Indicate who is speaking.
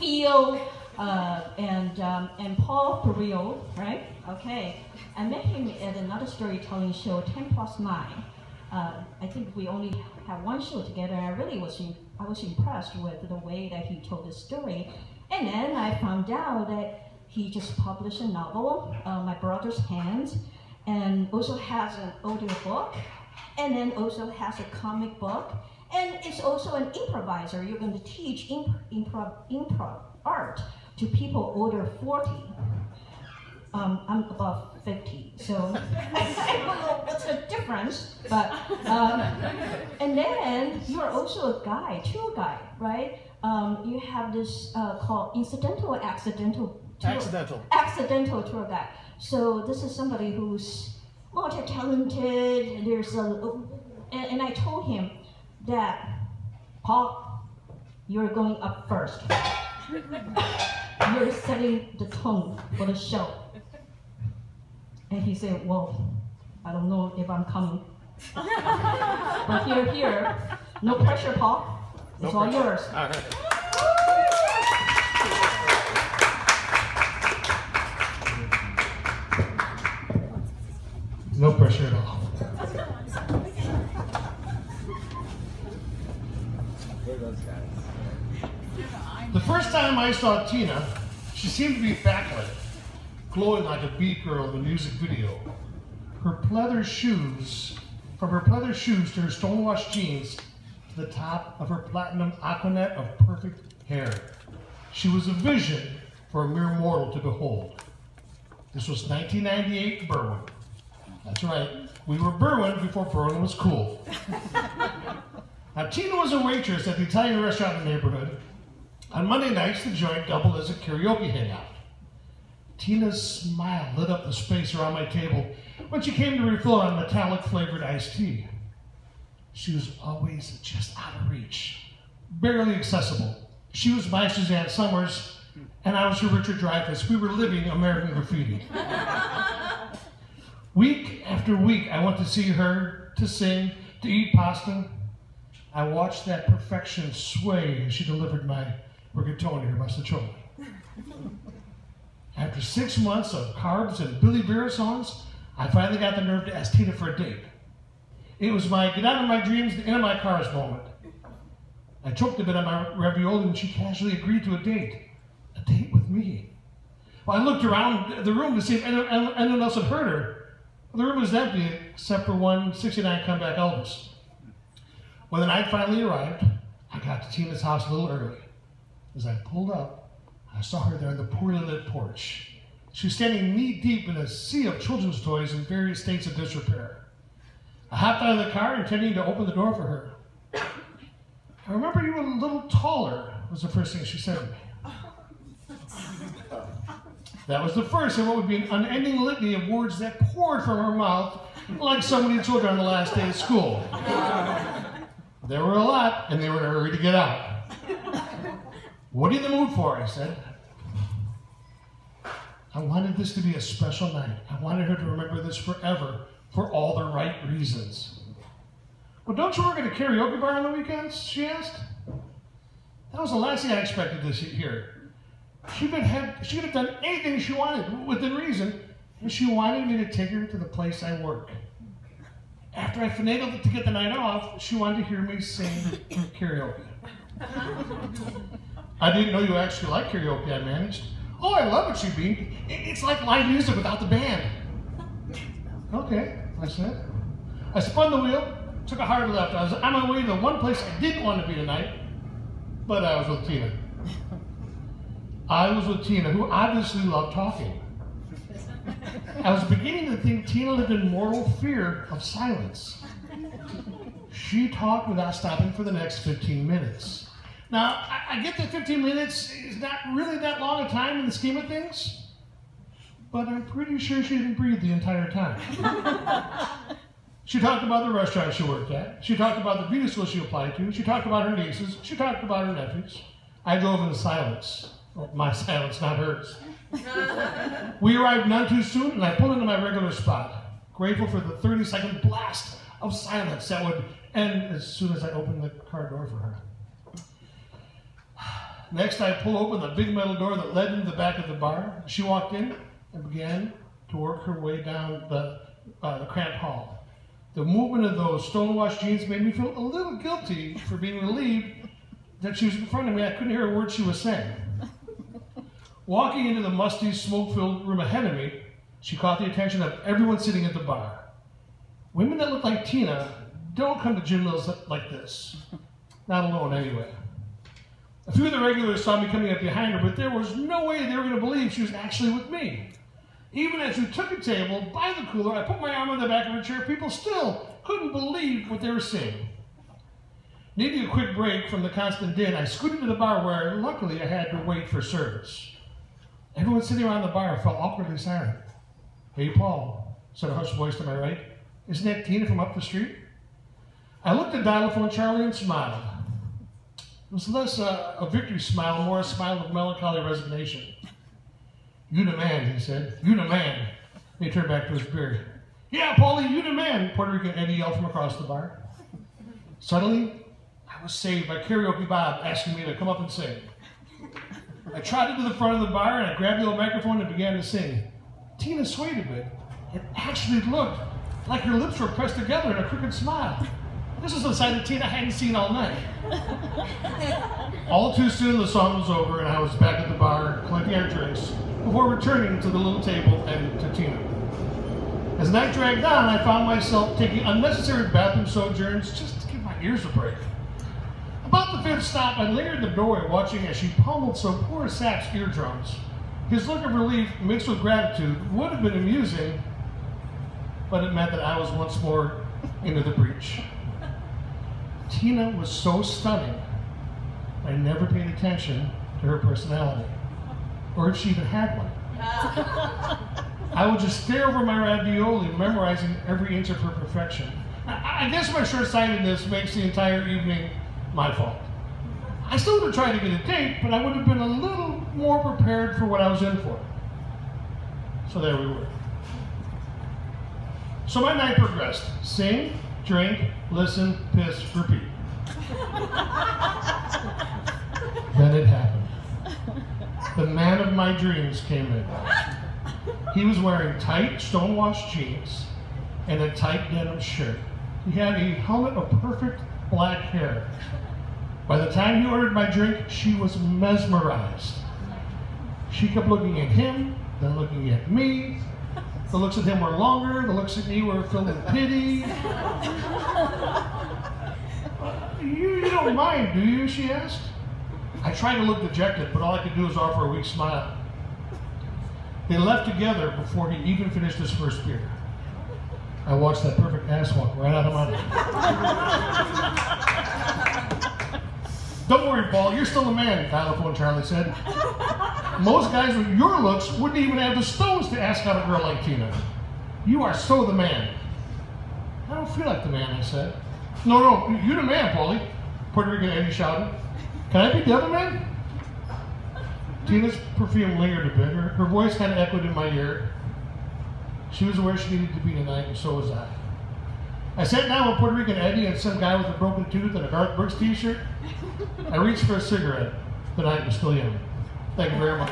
Speaker 1: Theo, and Paul Perillo, right? Okay. I met him at another storytelling show, 10+9. I think we only had one show together, and I was impressed with the way that he told the story. And then I found out that he just published a novel, My Brother's Hands, and also has an audio book, and then also has a comic book, and is also an improviser. You're going to teach improv art to people older 40. I'm above 50, so I don't know what's the difference, but, and then you're also a guide, tour guide, right? You have this called accidental tour guide. So this is somebody who's multi-talented, and I told him that, Paul, you're going up first. You're setting the tone for the show. And he said, well, I don't know if I'm coming. But here, no pressure, Paul. It's all yours.
Speaker 2: All right. No pressure at all. The first time I saw Tina, she seemed to be backlit, glowing like a beat girl in the music video. From her pleather shoes to her stonewashed jeans to the top of her platinum aquanet of perfect hair. She was a vision for a mere mortal to behold. This was 1998 Berwyn. That's right, we were Berwyn before Berwyn was cool. Now, Tina was a waitress at the Italian restaurant in the neighborhood. On Monday nights, the joint doubled as a karaoke hangout. Tina's smile lit up the space around my table when she came to refill on metallic flavored iced tea. She was always just out of reach, barely accessible. She was my Suzanne Summers, and I was her Richard Dreyfuss. We were living American graffiti. Week after week, I went to see her, to sing, to eat pasta. I watched that perfection sway as she delivered my rigatoni or mastichone. After 6 months of carbs and Billy Vera songs, I finally got the nerve to ask Tina for a date. It was my get out of my dreams, the end of my cars moment. I choked a bit on my ravioli and she casually agreed to a date with me. Well, I looked around the room to see if anyone else had heard her. The room was empty except for one 69 comeback Elvis. When the night finally arrived, I got to Tina's house a little early. As I pulled up, I saw her there on the poorly lit porch. She was standing knee-deep in a sea of children's toys in various states of disrepair. I hopped out of the car, intending to open the door for her. I remember you were a little taller, was the first thing she said to me. That was the first of what would be an unending litany of words that poured from her mouth like so many children on the last day of school. There were a lot, and they were in a hurry to get out. What are you in the mood for? I said. I wanted this to be a special night. I wanted her to remember this forever, for all the right reasons. Well, don't you work at a karaoke bar on the weekends? She asked. That was the last thing I expected to hear. She could have done anything she wanted, within reason, and she wanted me to take her to the place I work. After I finagled to get the night off, she wanted to hear me sing karaoke. I didn't know you actually liked karaoke, I managed. Oh, I love it, you beamed. It's like live music without the band. Okay, I said. I spun the wheel, took a hard left. I was on my way to the one place I didn't want to be tonight, but I was with Tina. I was with Tina, who obviously loved talking. I was beginning to think Tina lived in mortal fear of silence. She talked without stopping for the next 15 minutes. Now, I get that 15 minutes is not really that long a time in the scheme of things, but I'm pretty sure she didn't breathe the entire time. She talked about the restaurant she worked at. She talked about the beauty school she applied to. She talked about her nieces. She talked about her nephews. I drove in silence. Well, my silence, not hers. We arrived none too soon, and I pulled into my regular spot, grateful for the 30-second blast of silence that would end as soon as I opened the car door for her. Next, I pulled open the big metal door that led into the back of the bar. She walked in and began to work her way down the cramped hall. The movement of those stonewashed jeans made me feel a little guilty for being relieved that she was in front of me. I couldn't hear a word she was saying. Walking into the musty, smoke-filled room ahead of me, she caught the attention of everyone sitting at the bar. Women that look like Tina don't come to gin mills like this. Not alone, anyway. A few of the regulars saw me coming up behind her, but there was no way they were going to believe she was actually with me. Even as we took a table by the cooler, I put my arm on the back of her chair. People still couldn't believe what they were seeing. Needing a quick break from the constant din, I scooted to the bar where, luckily, I had to wait for service. Everyone sitting around the bar fell awkwardly silent. "Hey, Paul," said a hushed voice to my right. "Isn't that Tina from up the street?" I looked at dial-a-phone Charlie and smiled. It was less a victory smile, more a smile of melancholy resignation. "You the man," he said. "You the man." He turned back to his beer. "Yeah, Paulie, you the man," Puerto Rican Eddie yelled from across the bar. Suddenly, I was saved by Karaoke Bob asking me to come up and sing. I trotted to the front of the bar and I grabbed the old microphone and began to sing. Tina swayed a bit. It actually looked like her lips were pressed together in a crooked smile. This was the side of Tina I hadn't seen all night. All too soon the song was over and I was back at the bar collecting our drinks before returning to the little table and to Tina. As the night dragged on, I found myself taking unnecessary bathroom sojourns just to give my ears a break. About the fifth stop, I lingered in the doorway watching as she pummeled some poor sap's eardrums. His look of relief mixed with gratitude would have been amusing, but it meant that I was once more into the breach. Tina was so stunning, I never paid attention to her personality, or if she even had one. I would just stare over my ravioli, memorizing every inch of her perfection. I guess my short-sightedness makes the entire evening my fault. I still would have tried to get a date, but I would have been a little more prepared for what I was in for. So there we were. So my night progressed. Sing, drink, listen, piss, repeat. Then it happened. The man of my dreams came in. He was wearing tight, stonewashed jeans and a tight denim shirt. He had a helmet of perfect black hair. By the time he ordered my drink, she was mesmerized. She kept looking at him, then looking at me. The looks at him were longer, the looks at me were filled with pity. You don't mind, do you? She asked. I tried to look dejected, but all I could do was offer a weak smile. They left together before he even finished his first beer. I watched that perfect ass walk right out of my mouth. Don't worry, Paul, you're still the man, dial-a-phone Charlie said. Most guys with your looks wouldn't even have the stones to ask out a girl like Tina. You are so the man. I don't feel like the man, I said. No, you're the man, Paulie, Puerto Rican Eddie shouted. Can I be the other man? Tina's perfume lingered a bit. Her voice kind of echoed in my ear. She was where she needed to be tonight, and so was I. I sat down with Puerto Rican Eddie and some guy with a broken tooth and a Garth Brooks t-shirt. I reached for a cigarette. The night was still young. Thank you very much.